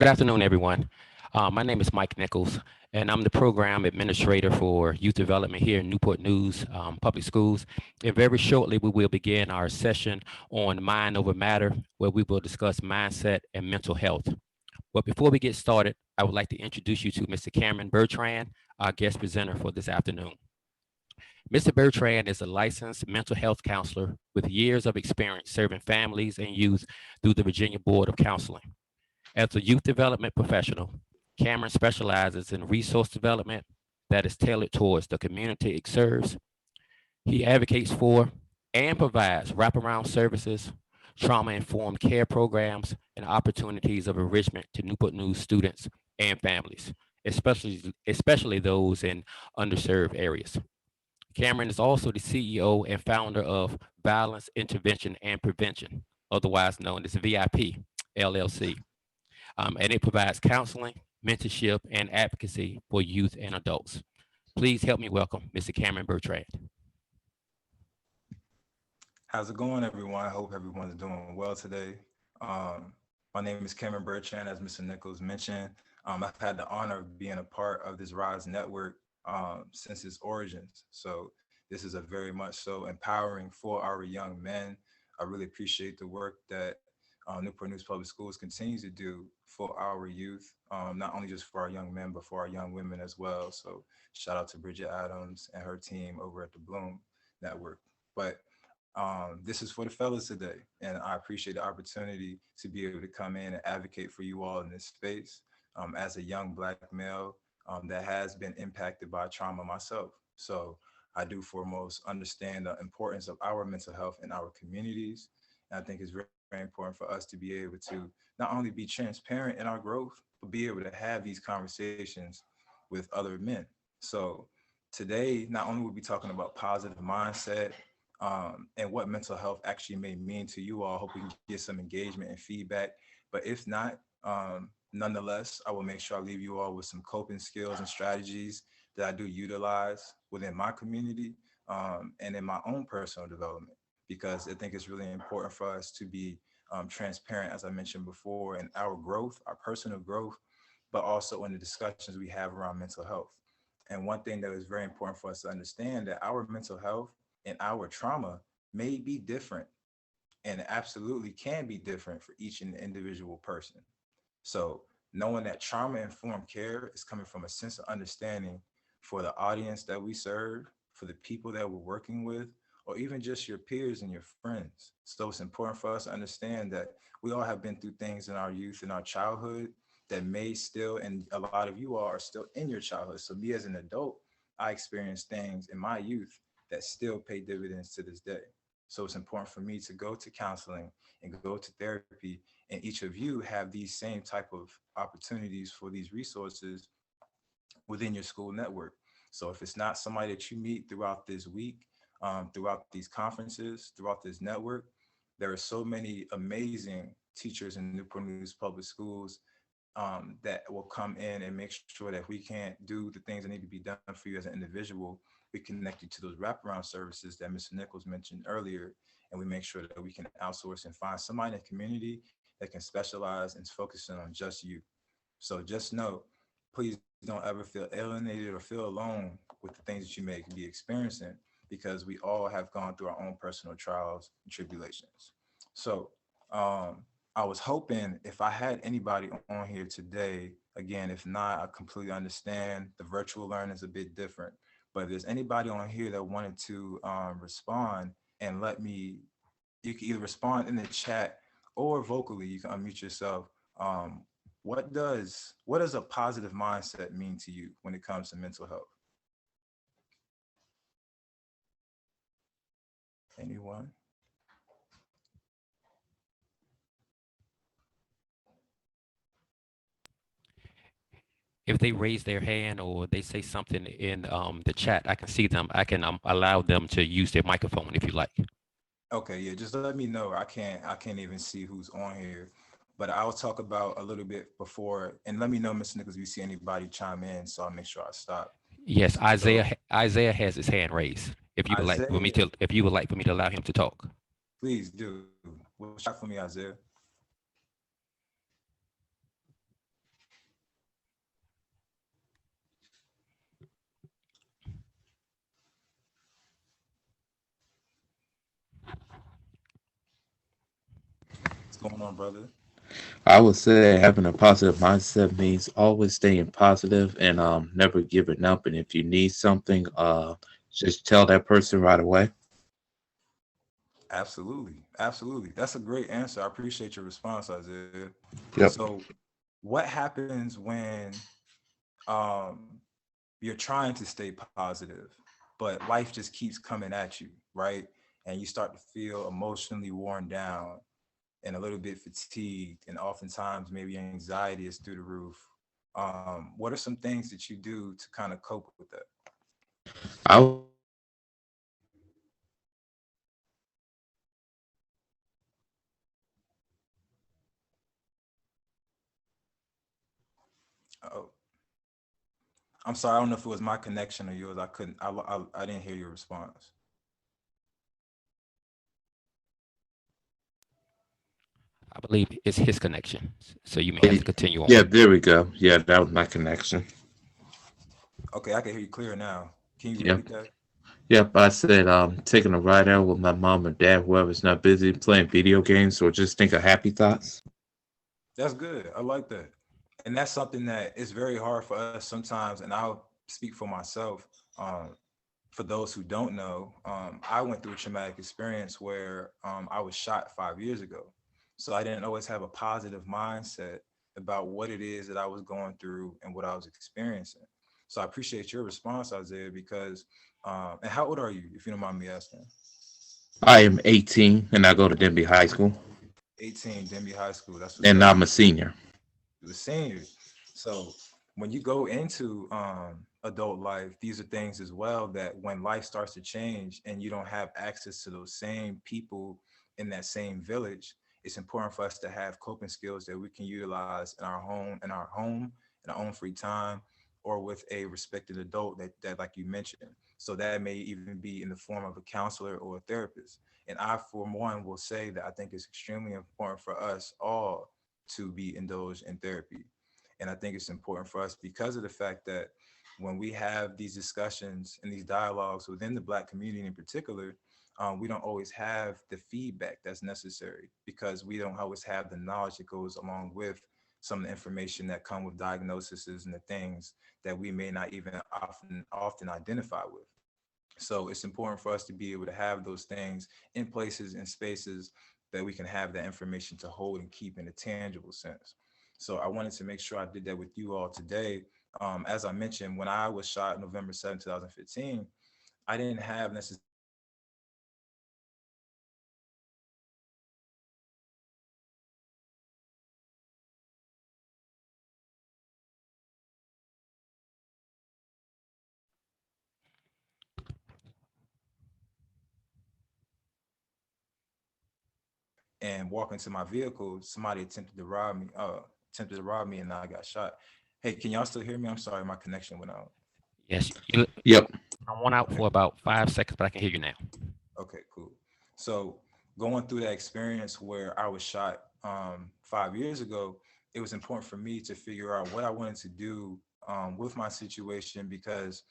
Good afternoon, everyone. My name is Mike Nichols, and I'm the program administrator for youth development here in Newport News Public Schools. And very shortly, we will begin our session on mind over matter, where we will discuss mindset and mental health. But before we get started, I would like to introduce you to Mr. Cameron Bertrand, our guest presenter for this afternoon. Mr. Bertrand is a licensed mental health counselor with years of experience serving families and youth through the Virginia Board of Counseling. As a youth development professional, Cameron specializes in resource development that is tailored towards the community it serves. He advocates for and provides wraparound services, trauma-informed care programs, and opportunities of enrichment to Newport News students and families, especially those in underserved areas. Cameron is also the CEO and founder of Violence Intervention and Prevention, otherwise known as VIP LLC, and it provides counseling, mentorship, and advocacy for youth and adults. Please help me welcome Mr. Cameron Bertrand. How's it going, everyone? I hope everyone's doing well today. My name is Cameron Bertrand, as Mr. Nichols mentioned. I've had the honor of being a part of this RISE network since its origins. So this is a very much so empowering for our young men. I really appreciate the work that Newport News Public Schools continues to do for our youth, not only just for our young men, but for our young women as well. So shout out to Bridget Adams and her team over at the Bloom Network. But this is for the fellas today, and I appreciate the opportunity to be able to come in and advocate for you all in this space as a young Black male that has been impacted by trauma myself. So I do foremost understand the importance of our mental health in our communities. And I think it's very, very important for us to be able to not only be transparent in our growth, but be able to have these conversations with other men. So today, not only will we be talking about positive mindset, and what mental health actually may mean to you all. Hope we can get some engagement and feedback. But if not, nonetheless, I will make sure I leave you all with some coping skills and strategies that I do utilize within my community and in my own personal development, because I think it's really important for us to be transparent, as I mentioned before, in our growth, our personal growth, but also in the discussions we have around mental health. And one thing that is very important for us to understand that our mental health and our trauma may be different, and absolutely can be different for each and individual person. So knowing that trauma informed care is coming from a sense of understanding for the audience that we serve, for the people that we're working with, or even just your peers and your friends. So it's important for us to understand that we all have been through things in our youth and our childhood that may still, and a lot of you all are still in your childhood. So me as an adult, I experienced things in my youth that still pay dividends to this day. So it's important for me to go to counseling and go to therapy, and each of you have these same type of opportunities for these resources within your school network. So if it's not somebody that you meet throughout this week, throughout these conferences, throughout this network, there are so many amazing teachers in Newport News Public Schools that will come in and make sure that if we can't do the things that need to be done for you as an individual, we connect you to those wraparound services that Mr. Nichols mentioned earlier, and we make sure that we can outsource and find somebody in the community that can specialize in focusing on just you. So just know, please don't ever feel alienated or feel alone with the things that you may be experiencing, because we all have gone through our own personal trials and tribulations. So I was hoping if I had anybody on here today, again, if not, I completely understand the virtual learning is a bit different. But if there's anybody on here that wanted to respond and let me, you can either respond in the chat or vocally, you can unmute yourself. What does a positive mindset mean to you when it comes to mental health? Anyone? If they raise their hand or they say something in the chat, I can see them. I can allow them to use their microphone if you like. Okay, yeah, just let me know. I can't even see who's on here, but I'll talk about a little bit before, and let me know, Mr. Nichols, if you see anybody chime in, so I'll make sure I stop. Yes, So Isaiah has his hand raised. Isaiah, If you would like for me to allow him to talk. please do. What's that for me, Isaiah? What's going on, brother? I would say having a positive mindset means always staying positive and never giving up. And if you need something, just tell that person right away. Absolutely. Absolutely. That's a great answer. I appreciate your response, Isaiah. Yep. So, what happens when um, you're trying to stay positive, but life just keeps coming at you, right? And you start to feel emotionally worn down and a little bit fatigued, and oftentimes maybe anxiety is through the roof. What are some things that you do to kind of cope with that? I would say Oh, I'm sorry. I don't know if it was my connection or yours. I couldn't. I didn't hear your response. I believe it's his connection. So you may have yeah, to continue on. yeah, there we go. Yeah, that was my connection. Okay, I can hear you clear now. Can you Yep. repeat that? Yep, I said taking a ride out with my mom and dad, whoever's not busy playing video games or just think of happy thoughts. That's good. I like that. And that's something that is very hard for us sometimes. And I'll speak for myself. Um, for those who don't know, I went through a traumatic experience where I was shot 5 years ago. So I didn't always have a positive mindset about what it is that I was going through and what I was experiencing. So I appreciate your response, Isaiah, because, and how old are you, if you don't mind me asking? I am 18 and I go to Denby High School 18, Denby High School. That's what's and up. I'm a senior. You a senior. So when you go into adult life, these are things as well that when life starts to change and you don't have access to those same people in that same village, it's important for us to have coping skills that we can utilize in our own free time, or with a respected adult that like you mentioned. So that may even be in the form of a counselor or a therapist. And I, for one, will say that I think it's extremely important for us all to be indulged in therapy. And I think it's important for us because of the fact that when we have these discussions and these dialogues within the Black community in particular, we don't always have the feedback that's necessary because we don't always have the knowledge that goes along with some of the information that come with diagnoses and the things that we may not even often identify with. So it's important for us to be able to have those things in places and spaces that we can have that information to hold and keep in a tangible sense. So I wanted to make sure I did that with you all today. As I mentioned, when I was shot November 7th, 2015, I didn't have necessarily a positive mindset about what was going on with me. And walking to my vehicle, somebody attempted to rob me, and I got shot. Hey, can y'all still hear me? I'm sorry, my connection went out. Yes, you Yep. went out Okay, for about 5 seconds, but I can hear you now. okay, cool. So going through that experience where I was shot 5 years ago, it was important for me to figure out what I wanted to do with my situation because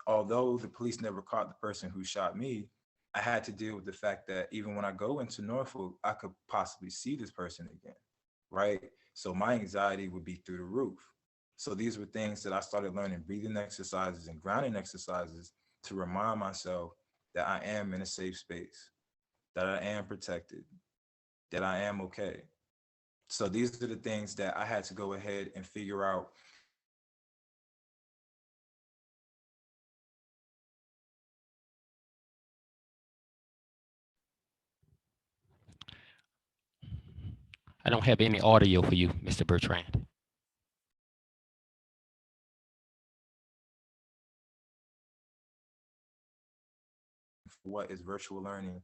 although the police never caught the person who shot me, I had to deal with the fact that even when I go into Norfolk, I could possibly see this person again, right? So my anxiety would be through the roof. So these were things that I started learning breathing exercises and grounding exercises to remind myself that I am in a safe space, that I am protected, that I am okay. So these are the things that I had to go ahead and figure out how to implement in my life to be able to continue on and live my life. I don't have any audio for you, Mr. Bertrand. What is virtual learning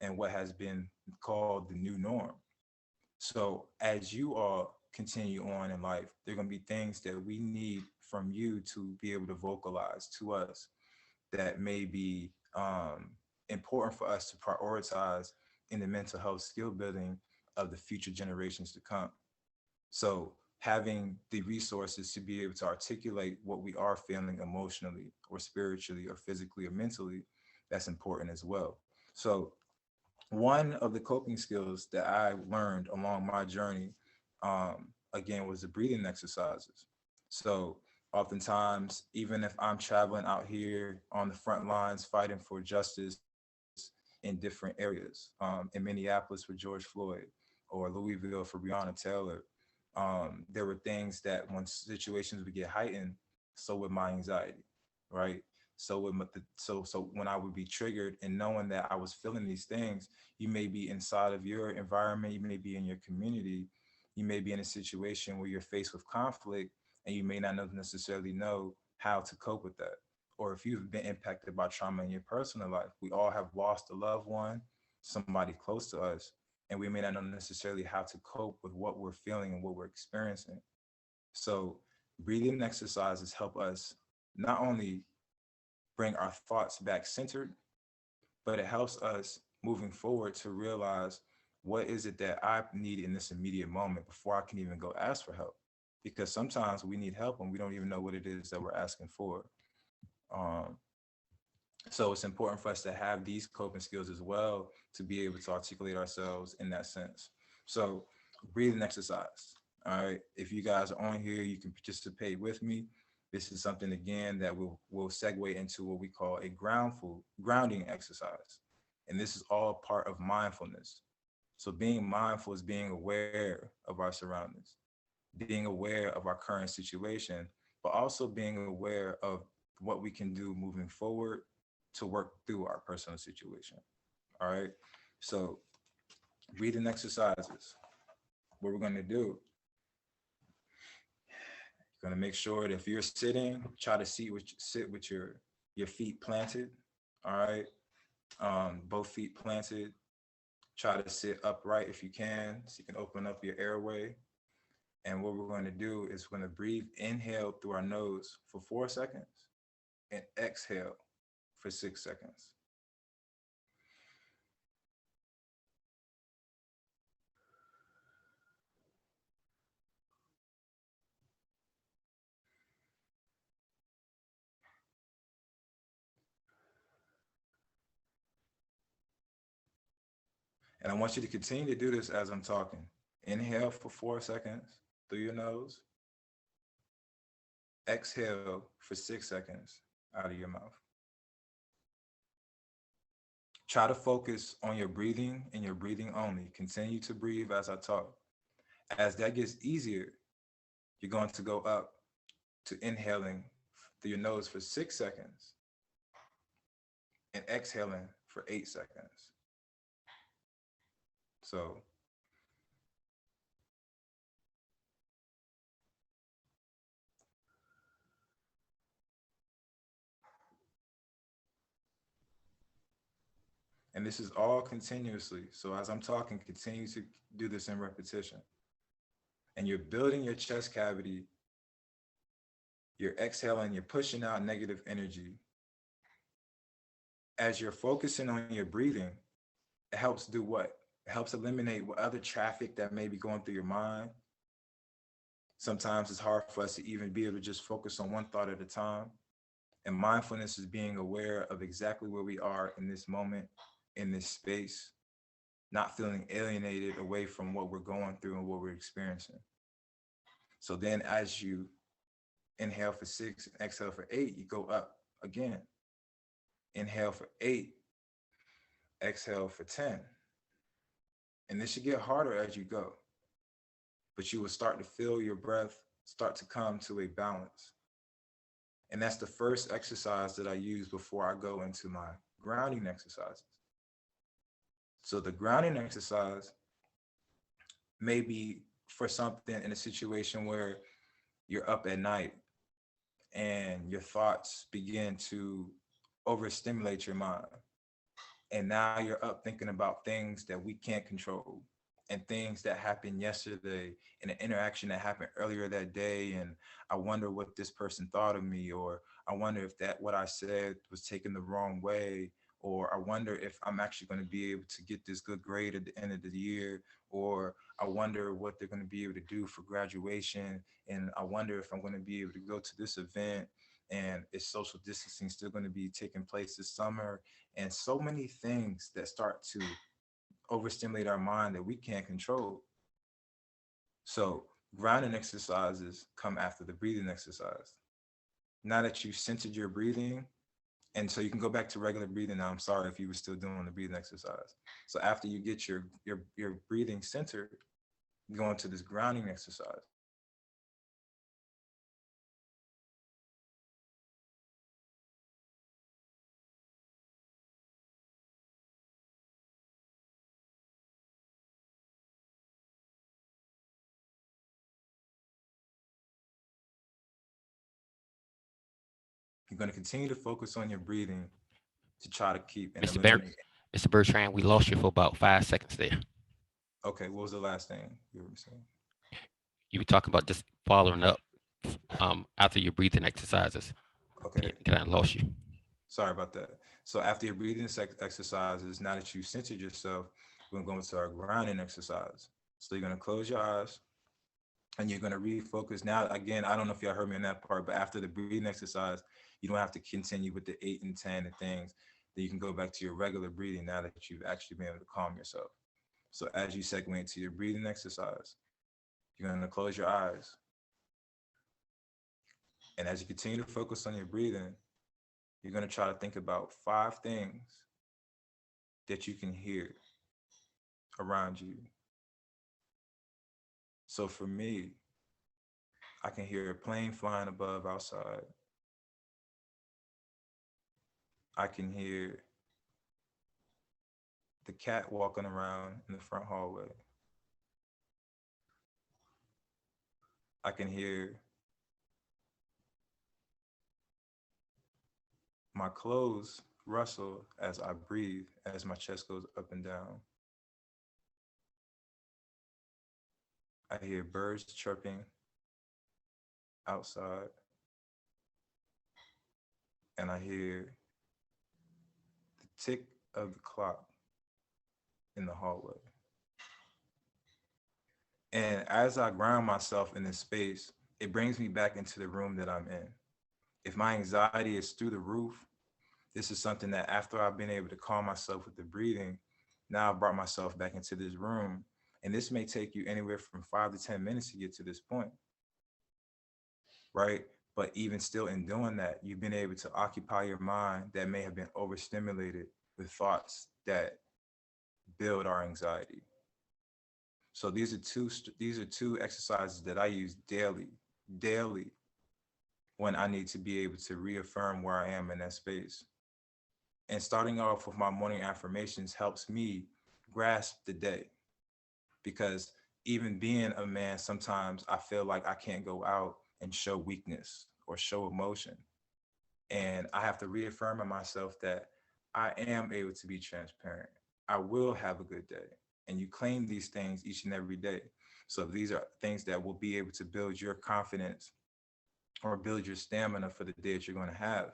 and what has been called the new norm. So as you all continue on in life, there are going to be things that we need from you to be able to vocalize to us that may be important for us to prioritize in the mental health skill building of the future generations to come. So having the resources to be able to articulate what we are feeling emotionally or spiritually or physically or mentally, that's important as well. So One of the coping skills that I learned along my journey, again, was the breathing exercises. So oftentimes, even if I'm traveling out here on the front lines fighting for justice in different areas, in Minneapolis for George Floyd or Louisville for Breonna Taylor, there were things that when situations would get heightened, so would my anxiety, right? So when I would be triggered and knowing that I was feeling these things, you may be inside of your environment, you may be in your community, you may be in a situation where you're faced with conflict and you may not necessarily know how to cope with that. Or if you've been impacted by trauma in your personal life, we all have lost a loved one, somebody close to us, and we may not know necessarily how to cope with what we're feeling and what we're experiencing. So breathing exercises help us not only bring our thoughts back centered, but it helps us moving forward to realize what is it that I need in this immediate moment before I can even go ask for help. Because sometimes we need help and we don't even know what it is that we're asking for. Um, so it's important for us to have these coping skills as well to be able to articulate ourselves in that sense. So breathing exercise. All right. If you guys are on here, you can participate with me. This is something again that will segue into what we call a grounding exercise. And this is all part of mindfulness. So being mindful is being aware of our surroundings, being aware of our current situation, but also being aware of what we can do moving forward to work through our personal situation. All right. So breathing exercises. What we're going to do, you're going to make sure that if you're sitting, try to sit with your feet planted. All right. Both feet planted. Try to sit upright if you can, so you can open up your airway. And what we're going to do is we're going to breathe, inhale through our nose for 4 seconds and exhale for 6 seconds. And I want you to continue to do this as I'm talking. Inhale for 4 seconds through your nose. Exhale for 6 seconds out of your mouth. Try to focus on your breathing and your breathing only. Continue to breathe as I talk. As that gets easier, you're going to go up to inhaling through your nose for 6 seconds and exhaling for 8 seconds. So and this is all continuously. So as I'm talking, continue to do this in repetition. And you're building your chest cavity, you're exhaling, you're pushing out negative energy. As you're focusing on your breathing, it helps do what? It helps eliminate what other traffic that may be going through your mind. Sometimes it's hard for us to even be able to just focus on one thought at a time. And mindfulness is being aware of exactly where we are in this moment, in this space, not feeling alienated away from what we're going through and what we're experiencing. So then as you inhale for 6 and exhale for 8, you go up again. Inhale for 8, exhale for 10. And this should get harder as you go, but you will start to feel your breath start to come to a balance. And that's the first exercise that I use before I go into my grounding exercises. So the grounding exercise may be for something in a situation where you're up at night and your thoughts begin to overstimulate your mind. And now you're up thinking about things that we can't control and things that happened yesterday and an interaction that happened earlier that day. And I wonder what this person thought of me, or I wonder if that what I said was taken the wrong way, or I wonder if I'm actually going to be able to get this good grade at the end of the year, or I wonder what they're going to be able to do for graduation. And I wonder if I'm going to be able to go to this event, and is social distancing still going to be taking place this summer? And so many things that start to overstimulate our mind that we can't control. So grounding exercises come after the breathing exercise. Now that you've centered your breathing, and so you can go back to regular breathing now. I'm sorry if you were still doing the breathing exercise. So after you get your breathing centered, you go into this grounding exercise. You're going to continue to focus on your breathing to try to keep and Mr. Ber- eliminate. Mr. Bertrand, we lost you for about 5 seconds there. Okay, what was the last thing you were saying? You were talking about just following up after your breathing exercises. Okay, Can I lost you? sorry about that. So after your breathing exercises, now that you've centered yourself, we're going to go into our grounding exercise. So you're going to close your eyes and you're going to refocus. Now, again, I don't know if y'all heard me in that part, but after the breathing exercise, you don't have to continue with the 8 and 10 and things. Then you can go back to your regular breathing now that you've actually been able to calm yourself. So as you segue into your breathing exercise, you're going to close your eyes. And as you continue to focus on your breathing, you're going to try to think about 5 things that you can hear around you. So for me, I can hear a plane flying above outside. I can hear the cat walking around in the front hallway. I can hear my clothes rustle as I breathe, as my chest goes up and down. I hear birds chirping outside, and I hear the tick of the clock in the hallway. And as I ground myself in this space, it brings me back into the room that I'm in. If my anxiety is through the roof, this is something that after I've been able to calm myself with the breathing, now I've brought myself back into this room. And this may take you anywhere from 5 to 10 minutes to get to this point, right? But even still in doing that, you've been able to occupy your mind that may have been overstimulated with thoughts that build our anxiety. So these are two exercises that I use daily when I need to be able to reaffirm where I am in that space. And starting off with my morning affirmations helps me grasp the day, because even being a man, sometimes I feel like I can't go out and show weakness or show emotion. And I have to reaffirm in myself that I am able to be transparent. I will have a good day. And you claim these things each and every day. So these are things that will be able to build your confidence or build your stamina for the day that you're going to have.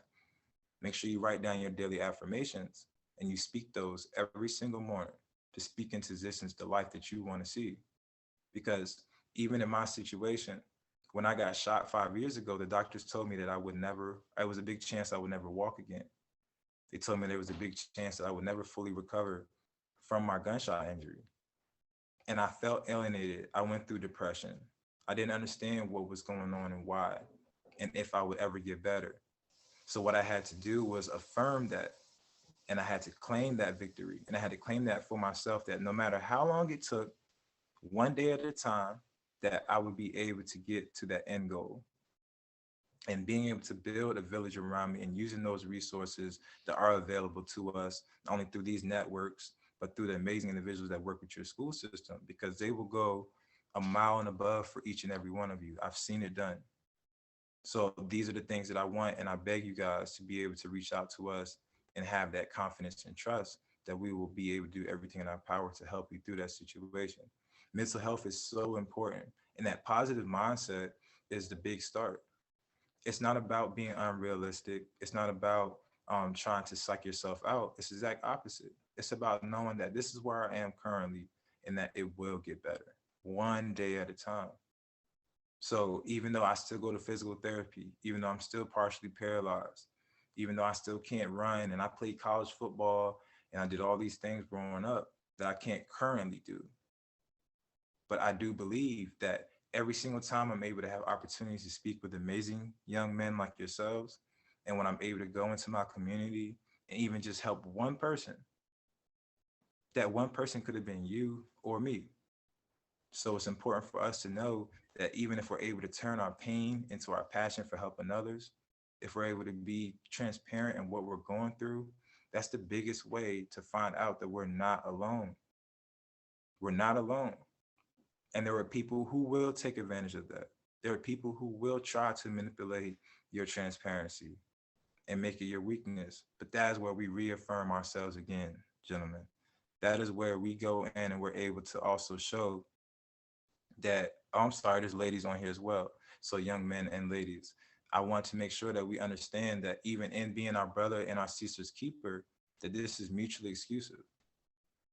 Make sure you write down your daily affirmations and you speak those every single morning to speak into existence the life that you want to see. Because even in my situation, when I got shot 5 years ago, the doctors told me that it was a big chance I would never walk again. They told me there was a big chance that I would never fully recover from my gunshot injury. And I felt alienated. I went through depression. I didn't understand what was going on and why, and if I would ever get better. So what I had to do was affirm that, and I had to claim that victory, and I had to claim that for myself, that no matter how long it took, one day at a time, that I would be able to get to that end goal. And being able to build a village around me and using those resources that are available to us, not only through these networks, but through the amazing individuals that work with your school system, because they will go a mile and above for each and every one of you. I've seen it done. So these are the things that I want, and I beg you guys to be able to reach out to us and have that confidence and trust that we will be able to do everything in our power to help you through that situation. Mental health is so important, and that positive mindset is the big start. It's not about being unrealistic. It's not about trying to psych yourself out. It's the exact opposite. It's about knowing that this is where I am currently and that it will get better one day at a time. So even though I still go to physical therapy, even though I'm still partially paralyzed, even though I still can't run and I played college football and I did all these things growing up, that I can't currently do. But I do believe that every single time I'm able to have opportunities to speak with amazing young men like yourselves, and when I'm able to go into my community and even just help one person, that one person could have been you or me. So it's important for us to know that even if we're able to turn our pain into our passion for helping others, if we're able to be transparent in what we're going through, that's the biggest way to find out that we're not alone. We're not alone. And there are people who will take advantage of that. There are people who will try to manipulate your transparency and make it your weakness. But that is where we reaffirm ourselves again, gentlemen. That is where we go in and we're able to also show that, oh, I'm sorry, there's ladies on here as well. So young men and ladies, I want to make sure that we understand that even in being our brother and our sister's keeper, that this is mutually exclusive.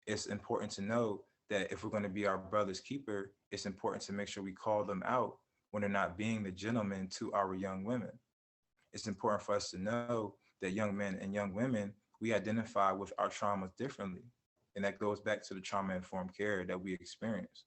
It's important to know that if we're going to be our brother's keeper, it's important to make sure we call them out when they're not being the gentleman to our young women. It's important for us to know that young men and young women, we identify with our traumas differently. And that goes back to the trauma informed care that we experience.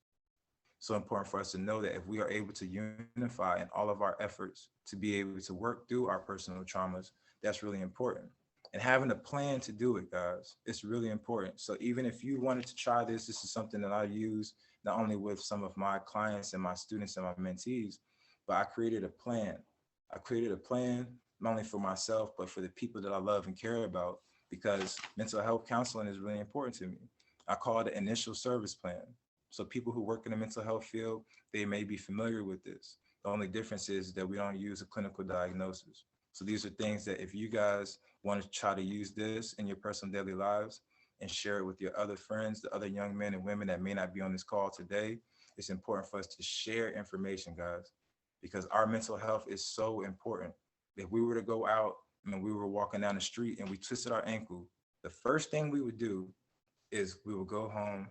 So important for us to know that if we are able to unify in all of our efforts to be able to work through our personal traumas, that's really important. And having a plan to do it, guys, it's really important. So even if you wanted to try this is something that I use not only with some of my clients and my students and my mentees, but I created a plan. I created a plan not only for myself, but for the people that I love and care about, because mental health counseling is really important to me. I call it an initial service plan. So people who work in the mental health field, they may be familiar with this. The only difference is that we don't use a clinical diagnosis. So these are things that if you guys want to try to use this in your personal daily lives and share it with your other friends, the other young men and women that may not be on this call today, it's important for us to share information, guys, because our mental health is so important. If we were to go out and we were walking down the street and we twisted our ankle, the first thing we would do is we would go home,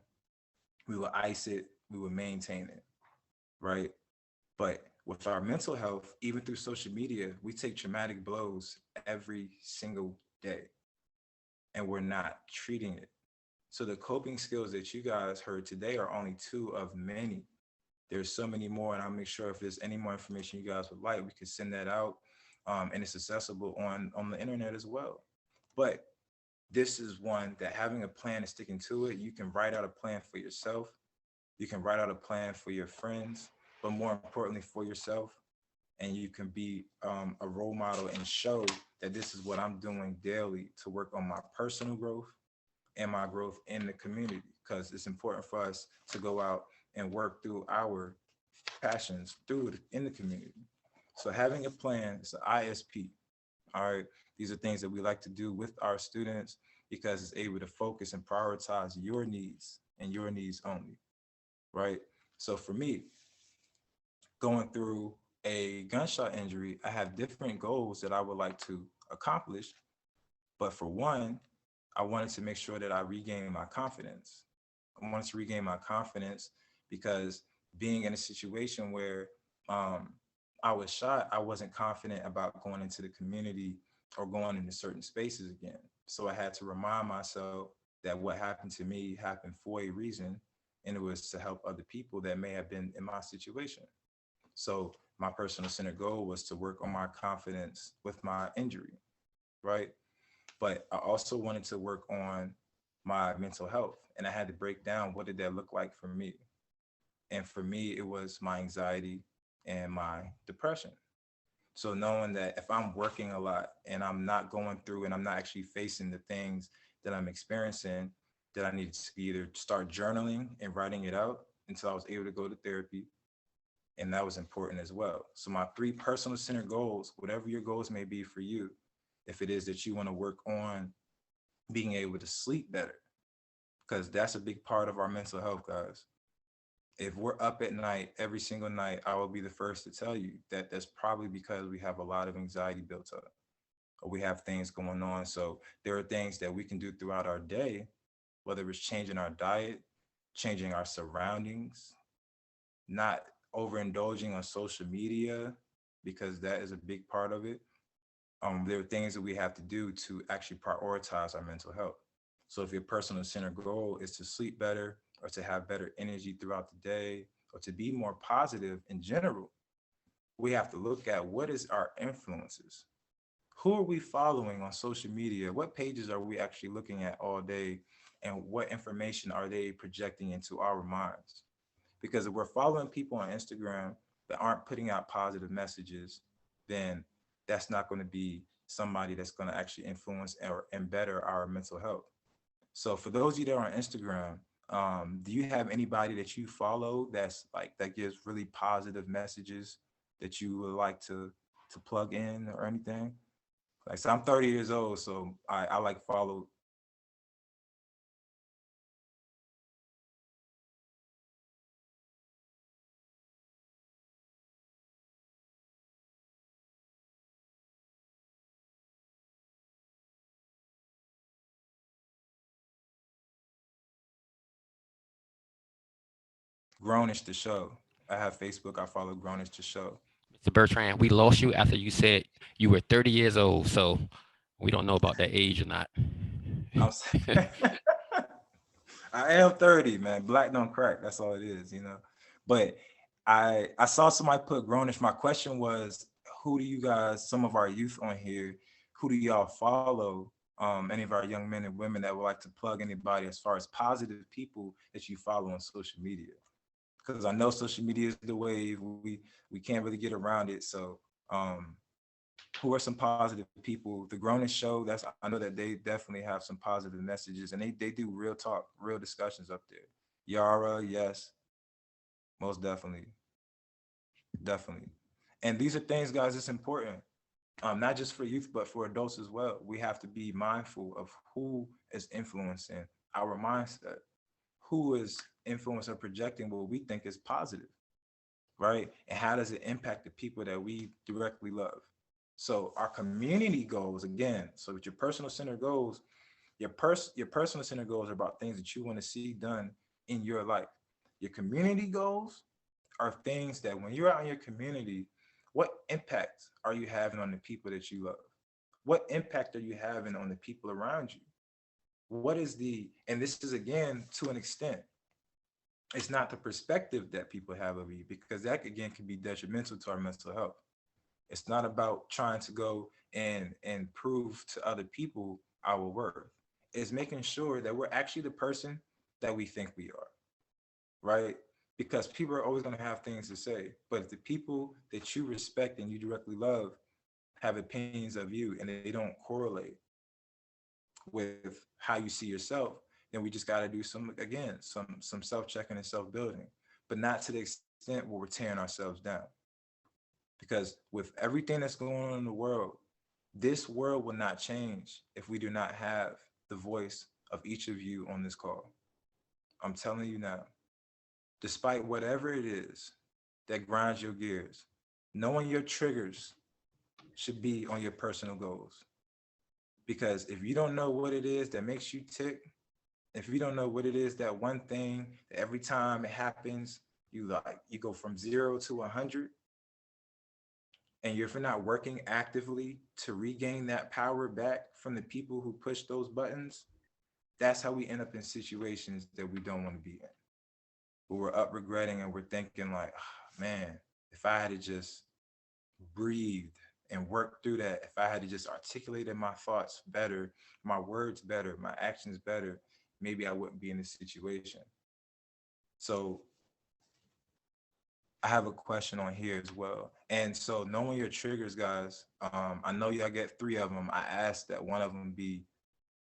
we would ice it, we would maintain it, right? But with our mental health, even through social media, we take traumatic blows every single day and we're not treating it. So the coping skills that you guys heard today are only two of many. There's so many more, and I'll make sure if there's any more information you guys would like, we can send that out. And it's accessible on the internet as well. But this is one that having a plan and sticking to it, you can write out a plan for yourself. You can write out a plan for your friends, but more importantly for yourself. And you can be a role model and show that this is what I'm doing daily to work on my personal growth and my growth in the community, because it's important for us to go out and work through our passions in the community. So having a plan is an ISP. All right. These are things that we like to do with our students because it's able to focus and prioritize your needs and your needs only. Right. So for me, going through a gunshot injury, I have different goals that I would like to accomplish. But for one, I wanted to make sure that I regain my confidence. I wanted to regain my confidence because being in a situation where I was shot, I wasn't confident about going into the community or going into certain spaces again. So I had to remind myself that what happened to me happened for a reason, and it was to help other people that may have been in my situation. So my personal center goal was to work on my confidence with my injury, right? But I also wanted to work on my mental health, and I had to break down what did that look like for me. And for me, it was my anxiety and my depression. So knowing that if I'm working a lot and I'm not going through and I'm not actually facing the things that I'm experiencing, that I needed to either start journaling and writing it out until I was able to go to therapy. And that was important as well. So my three personal center goals, whatever your goals may be for you, if it is that you want to work on being able to sleep better, because that's a big part of our mental health, guys. If we're up at night every single night, I will be the first to tell you that that's probably because we have a lot of anxiety built up or we have things going on. So there are things that we can do throughout our day, whether it's changing our diet, changing our surroundings, not overindulging on social media, because that is a big part of it. There are things that we have to do to actually prioritize our mental health. So if your personal center goal is to sleep better or to have better energy throughout the day or to be more positive in general, we have to look at what is our influences. Who are we following on social media? What pages are we actually looking at all day? And what information are they projecting into our minds? Because if we're following people on Instagram that aren't putting out positive messages, then that's not going to be somebody that's going to actually influence and better our mental health. So for those of you that are on Instagram, do you have anybody that you follow that's like that gives really positive messages that you would like to plug in or anything? Like, so I'm 30 years old, so I like follow. Grownish the show. I have Facebook. I follow Grownish the show. Mr. Bertrand, we lost you after you said you were 30 years old, so we don't know about that age or not. I'm I am 30, man. Black don't crack. That's all it is, you know. But I saw somebody put Grownish. My question was, who do you guys, some of our youth on here, who do y'all follow? Any of our young men and women that would like to plug anybody as far as positive people that you follow on social media? Because I know social media is the wave. We can't really get around it. So who are some positive people? The Grownish show, that's I know that they definitely have some positive messages and they do real talk, real discussions up there. Yara, yes, most definitely, definitely. And these are things, guys, it's important. Not just for youth, but for adults as well. We have to be mindful of who is influencing our mindset, who is influencing or projecting what we think is positive, right? And how does it impact the people that we directly love? So our community goals, again, so with your personal center goals, your personal center goals are about things that you want to see done in your life. Your community goals are things that when you're out in your community, what impact are you having on the people that you love? What impact are you having on the people around you? What is and this is again to an extent, it's not the perspective that people have of you, because that again can be detrimental to our mental health. It's not about trying to go and prove to other people our worth. It's making sure that we're actually the person that we think we are, right? Because people are always going to have things to say, but if the people that you respect and you directly love have opinions of you and they don't correlate with how you see yourself, then we just got to do some, again, some self-checking and self-building, but not to the extent where we're tearing ourselves down. Because with everything that's going on in the world, this world will not change if we do not have the voice of each of you on this call. I'm telling you now, despite whatever it is that grinds your gears, knowing your triggers should be on your personal goals. Because if you don't know what it is that makes you tick, if you don't know what it is, that one thing that every time it happens, you go from 0 to 100, and if you're not working actively to regain that power back from the people who push those buttons, that's how we end up in situations that we don't want to be in. But we're up regretting and we're thinking like, oh, man, if I had to just breathed and worked through that, if I had to just articulated my thoughts better, my words better, my actions better, maybe I wouldn't be in this situation. So I have a question on here as well. And so knowing your triggers, guys, I know y'all get 3 of them. I asked that one of them be,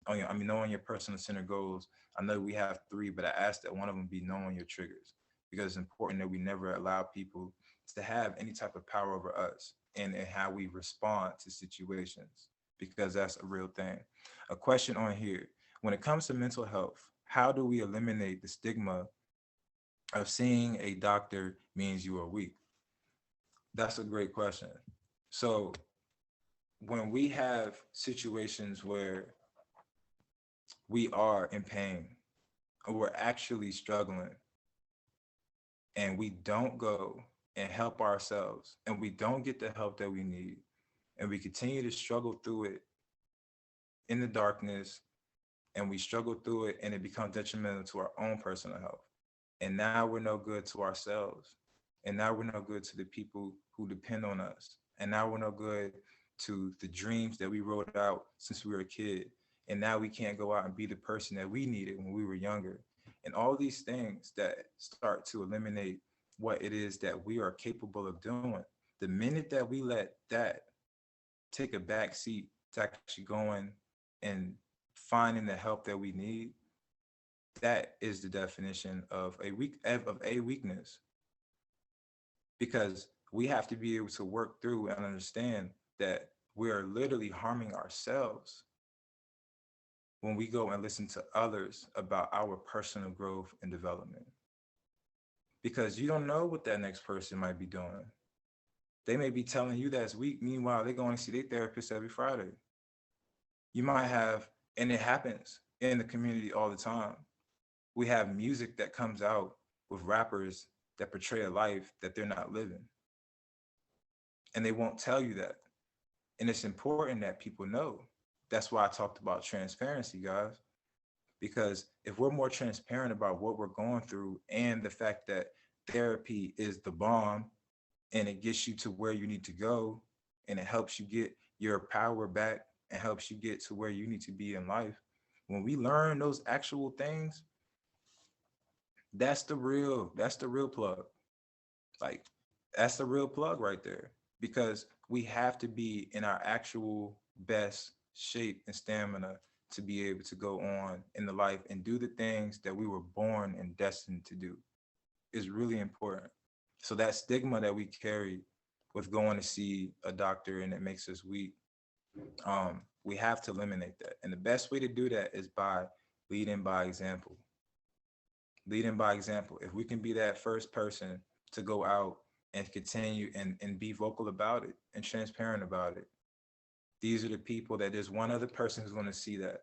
knowing your personal center goals. I know we have 3, but I asked that one of them be knowing your triggers, because it's important that we never allow people to have any type of power over us and how we respond to situations, because that's a real thing. A question on here, when it comes to mental health, how do we eliminate the stigma of seeing a doctor means you are weak? That's a great question. So when we have situations where we are in pain or we're actually struggling and we don't go and help ourselves and we don't get the help that we need and we continue to struggle through it in the darkness, and we struggle through it, and it becomes detrimental to our own personal health. And now we're no good to ourselves. And now we're no good to the people who depend on us. And now we're no good to the dreams that we wrote out since we were a kid. And now we can't go out and be the person that we needed when we were younger. And all these things that start to eliminate what it is that we are capable of doing. The minute that we let that take a back seat to actually going and finding the help that we need, that is the definition of a weakness, because we have to be able to work through and understand that we are literally harming ourselves when we go and listen to others about our personal growth and development, because you don't know what that next person might be doing. They may be telling you that's weak, meanwhile they're going to see their therapist every Friday. You might have, and it happens in the community all the time, we have music that comes out with rappers that portray a life that they're not living, and they won't tell you that. And it's important that people know. That's why I talked about transparency, guys, because if we're more transparent about what we're going through and the fact that therapy is the bomb, and it gets you to where you need to go, and it helps you get your power back and helps you get to where you need to be in life. When we learn those actual things, that's the real plug. Like, that's the real plug right there, because we have to be in our actual best shape and stamina to be able to go on in the life and do the things that we were born and destined to do. Is really important. So that stigma that we carry with going to see a doctor and it makes us weak, we have to eliminate that. And the best way to do that is by leading by example. Leading by example. If we can be that first person to go out and continue and be vocal about it and transparent about it, these are the people that there's one other person who's going to see that.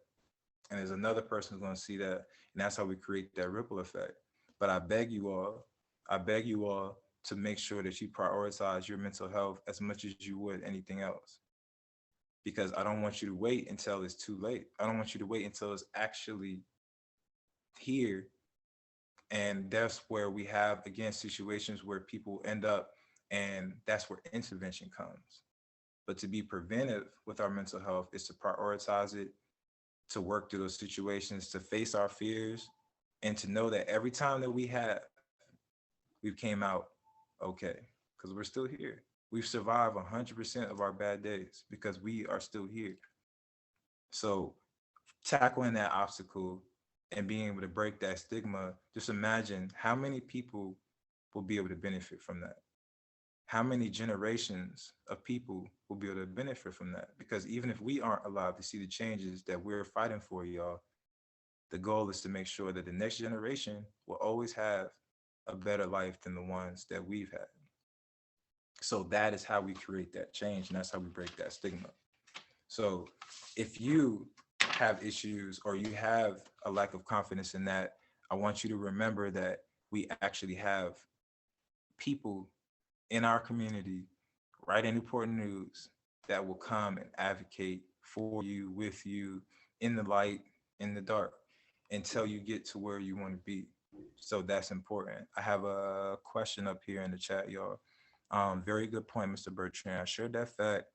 And there's another person who's going to see that. And that's how we create that ripple effect. But I beg you all to make sure that you prioritize your mental health as much as you would anything else. Because I don't want you to wait until it's too late. I don't want you to wait until it's actually here. And that's where we have, again, situations where people end up, and that's where intervention comes. But to be preventive with our mental health is to prioritize it, to work through those situations, to face our fears, and to know that every time that we've came out okay, because we're still here. We've survived 100% of our bad days because we are still here. So tackling that obstacle and being able to break that stigma, just imagine how many people will be able to benefit from that. How many generations of people will be able to benefit from that? Because even if we aren't allowed to see the changes that we're fighting for, y'all, the goal is to make sure that the next generation will always have a better life than the ones that we've had. So that is how we create that change, and that's how we break that stigma. So if you have issues or you have a lack of confidence in that, I want you to remember that we actually have people in our community writing important news that will come and advocate for you, with you, in the light, in the dark, until you get to where you want to be. So that's important. I have a question up here in the chat, y'all. Very good point, Mr. Bertrand. I shared that fact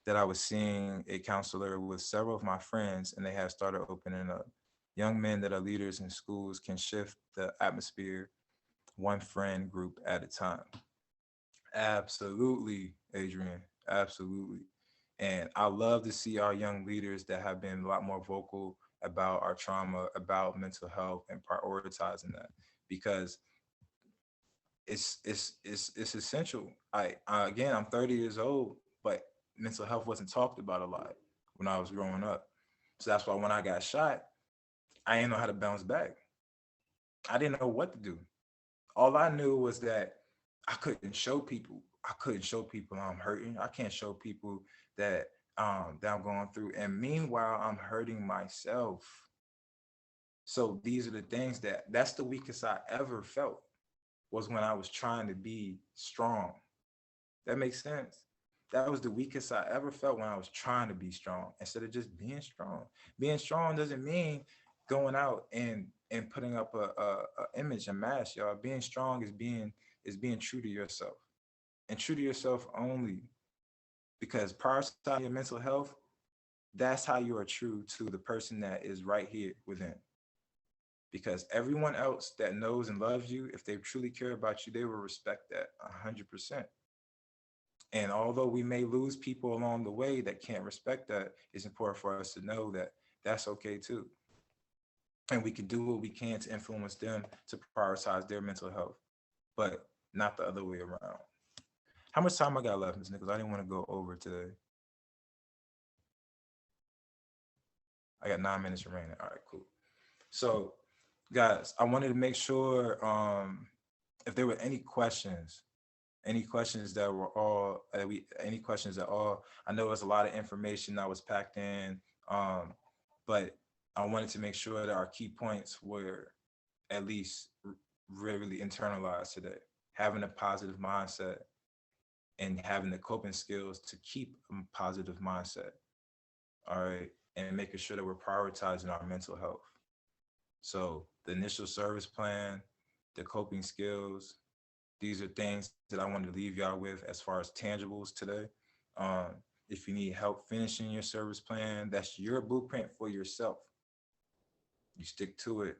that I was seeing a counselor with several of my friends, and they have started opening up. Young men that are leaders in schools can shift the atmosphere one friend group at a time. Absolutely, Adrian. Absolutely. And I love to see our young leaders that have been a lot more vocal about our trauma, about mental health, and prioritizing that, because it's essential. Again, I'm 30 years old, but mental health wasn't talked about a lot when I was growing up. So that's why when I got shot, I didn't know how to bounce back. I didn't know what to do. All I knew was that I couldn't show people. I couldn't show people I'm hurting. I can't show people that I'm going through. And meanwhile, I'm hurting myself. So these are the things that's the weakest I ever felt, was when I was trying to be strong. That makes sense. That was the weakest I ever felt when I was trying to be strong instead of just being strong. Being strong doesn't mean going out and putting up a image, a mask, y'all. Being strong is being true to yourself and true to yourself only, because prioritizing your mental health, that's how you are true to the person that is right here within. Because everyone else that knows and loves you, if they truly care about you, they will respect that 100%. And although we may lose people along the way that can't respect that, it's important for us to know that that's okay too. And we can do what we can to influence them to prioritize their mental health, but not the other way around. How much time I got left, Ms. Nichols? I didn't want to go over today. I got 9 minutes remaining. All right, cool. So, guys, I wanted to make sure if there were any questions that were all any questions at all. I know it's a lot of information that was packed in, but I wanted to make sure that our key points were at least really internalized today. Having a positive mindset and having the coping skills to keep a positive mindset. All right. And making sure that we're prioritizing our mental health. So the initial service plan, the coping skills, these are things that I wanted to leave y'all with as far as tangibles today. Um, if you need help finishing your service plan, that's your blueprint for yourself. You stick to it.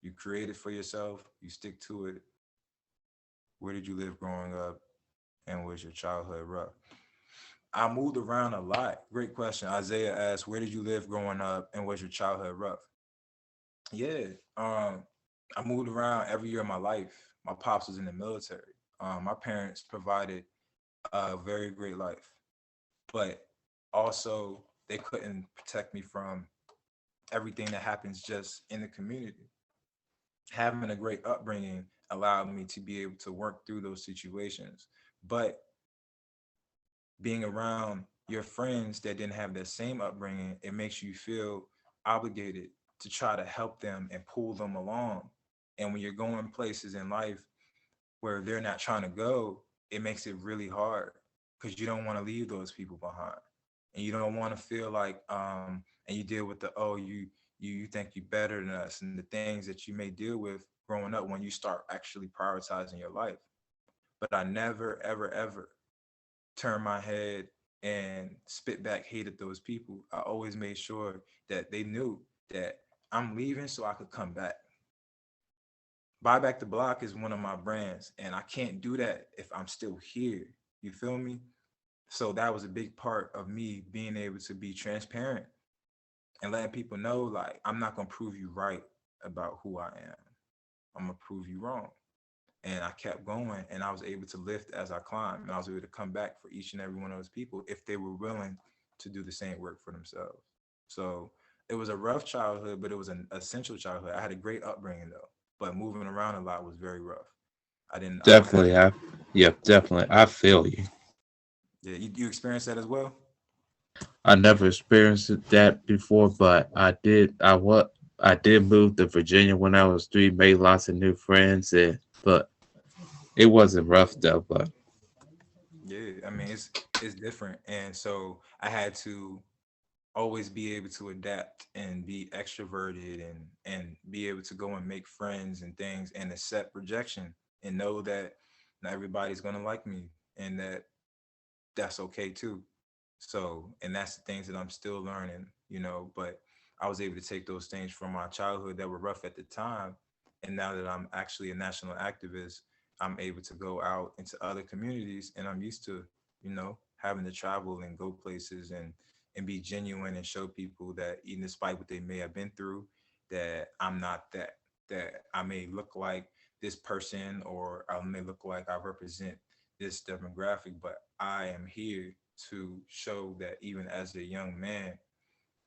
You create it for yourself. You stick to it. Where did you live growing up? And was your childhood rough? I moved around a lot. Great question. Isaiah asked, where did you live growing up? And was your childhood rough? Yeah. I moved around every year of my life. My pops was in the military. My parents provided a very great life, but also they couldn't protect me from everything that happens just in the community. Having a great upbringing allowed me to be able to work through those situations. But being around your friends that didn't have that same upbringing, it makes you feel obligated to try to help them and pull them along. And when you're going places in life where they're not trying to go, it makes it really hard because you don't want to leave those people behind. And you don't want to feel like and you deal with the you think you're better than us and the things that you may deal with growing up when you start actually prioritizing your life. But I never ever ever turn my head and spit back hate at those people. I always made sure that they knew that I'm leaving so I could come back. Buy Back the Block is one of my brands, and I can't do that if I'm still here. You feel me? So that was a big part of me being able to be transparent and letting people know, like, I'm not gonna prove you right about who I am. I'm gonna prove you wrong. And I kept going, and I was able to lift as I climbed, and I was able to come back for each and every one of those people if they were willing to do the same work for themselves. So it was a rough childhood, but it was an essential childhood. I had a great upbringing though, but moving around a lot was very rough. I don't have, Definitely, yep, definitely. I feel you. yeah, you experienced that as well? I never experienced that before, but I did move to Virginia when I was three, made lots of new friends, but it wasn't rough though. But Yeah, I mean, it's different. And so I had to always be able to adapt and be extroverted and be able to go and make friends and things and accept rejection and know that not everybody's going to like me and that that's okay too. So, and that's the things that I'm still learning, but I was able to take those things from my childhood that were rough at the time. And now that I'm actually a national activist, I'm able to go out into other communities and I'm used to, having to travel and go places and be genuine and show people that even despite what they may have been through, that I'm not that I may look like this person or I may look like I represent this demographic, but I am here to show that even as a young man,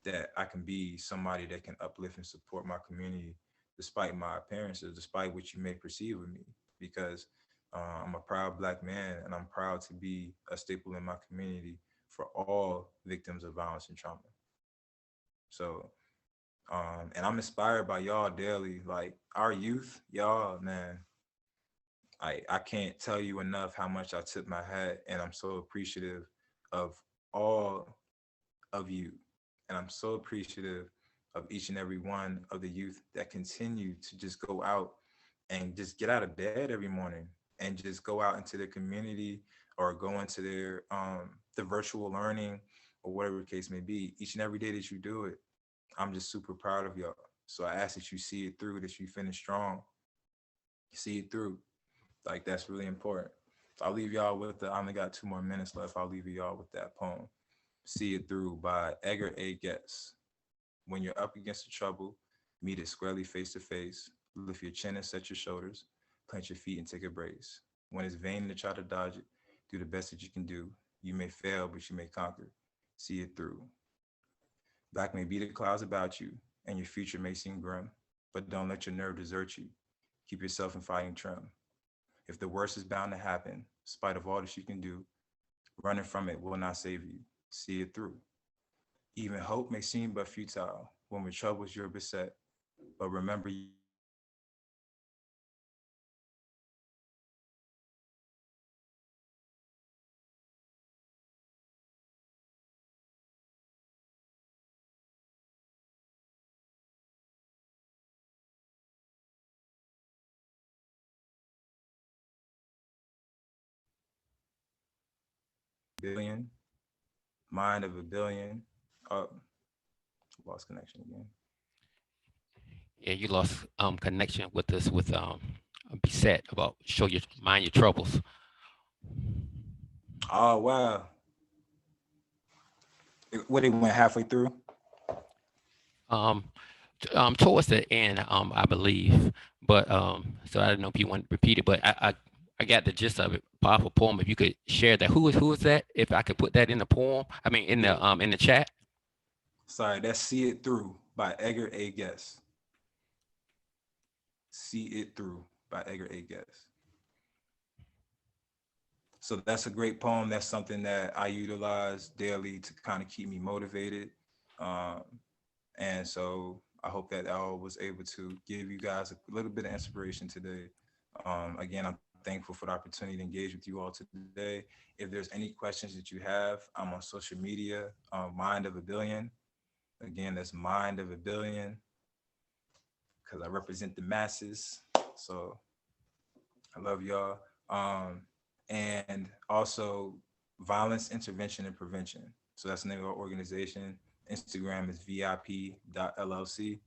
that I can be somebody that can uplift and support my community despite my appearances, despite what you may perceive of me, because I'm a proud Black man and I'm proud to be a staple in my community for all victims of violence and trauma. So, and I'm inspired by y'all daily, like our youth, y'all, man, I can't tell you enough how much I tip my hat, and I'm so appreciative of all of you. And I'm so appreciative of each and every one of the youth that continue to just go out and just get out of bed every morning and just go out into their community or go into their the virtual learning or whatever the case may be. Each and every day that you do it, I'm just super proud of y'all. So I ask that you see it through, that you finish strong, see it through. Like that's really important. So I'll leave y'all with the. I only got 2 more minutes left. I'll leave y'all with that poem. See It Through by Edgar A. Guess. When you're up against the trouble, meet it squarely face to face. Lift your chin and set your shoulders. Plant your feet and take a brace. When it's vain to try to dodge it, do the best that you can do. You may fail, but you may conquer. See it through. Black may be the clouds about you, and your future may seem grim, but don't let your nerve desert you. Keep yourself in fighting trim. If the worst is bound to happen, in spite of all that you can do, running from it will not save you. See it through. Even hope may seem but futile when with troubles you're beset. But remember, you can rise from it. See it through. Billion, mind of a billion. Oh, lost connection again. Yeah, you lost connection with us with beset about show your mind your troubles. Oh wow. What it went halfway through? Um, towards the end, I believe, but so I don't know if you want to repeat it, but I got the gist of it. Powerful poem. If you could share that, who is that? If I could put that in the poem, I mean Yeah. in the chat. Sorry, that's See It Through by Edgar A. Guess. See It Through by Edgar A. Guess. So that's a great poem. That's something that I utilize daily to kind of keep me motivated. Um, and so I hope that I was able to give you guys a little bit of inspiration today. Again, I'm thankful for the opportunity to engage with you all today. If there's any questions that you have, I'm on social media, Mind of a Billion. Again, that's Mind of a Billion because I represent the masses. So I love y'all. And also Violence Intervention and Prevention. So that's the name of our organization. Instagram is VIP.LLC.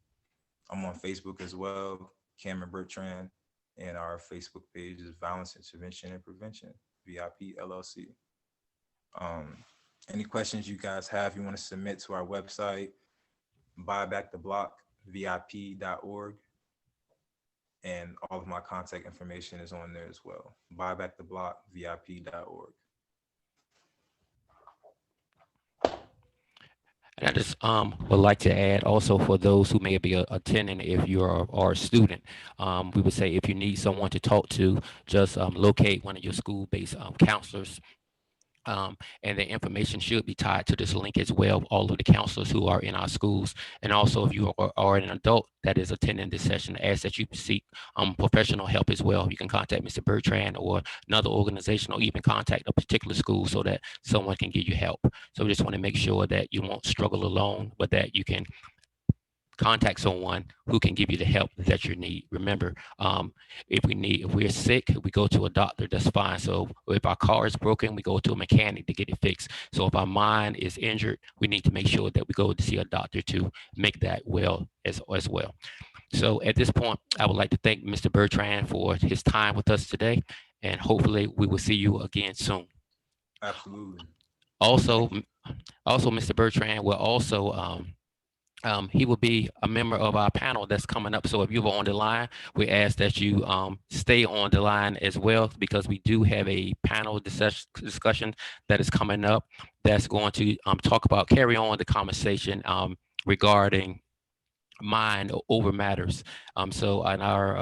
I'm on Facebook as well, Cameron Bertrand, and our Facebook page is Violence Intervention and Prevention, VIP LLC. Um, any questions you guys have, you want to submit to our website, buybacktheblock.vip.org, and all of my contact information is on there as well. Buybacktheblock.vip.org. And I just would like to add also for those who may be attending, if you are a student, we would say if you need someone to talk to, just locate one of your school-based counselors, and the information should be tied to this link as well. All of the counselors who are in our schools, and also if you are an adult that is attending this session, ask that you seek professional help as well. You can contact Mr. Bertrand or another organization, or even contact a particular school so that someone can give you help. So we just want to make sure that you won't struggle alone, but that you can contact someone who can give you the help that you need. Remember, if we're sick, we go to a doctor, that's fine. So if our car is broken, we go to a mechanic to get it fixed. So if our mind is injured, we need to make sure that we go to see a doctor to make that well as well. So at this point, I would like to thank Mr. Bertrand for his time with us today, and hopefully we will see you again soon. Absolutely. Also, Thank you. Mr. Bertrand will also he will be a member of our panel that's coming up. So if you're on the line, we ask that you stay on the line as well, because we do have a panel discussion that is coming up that's going to talk about, carry on the conversation regarding mind over matters. So in our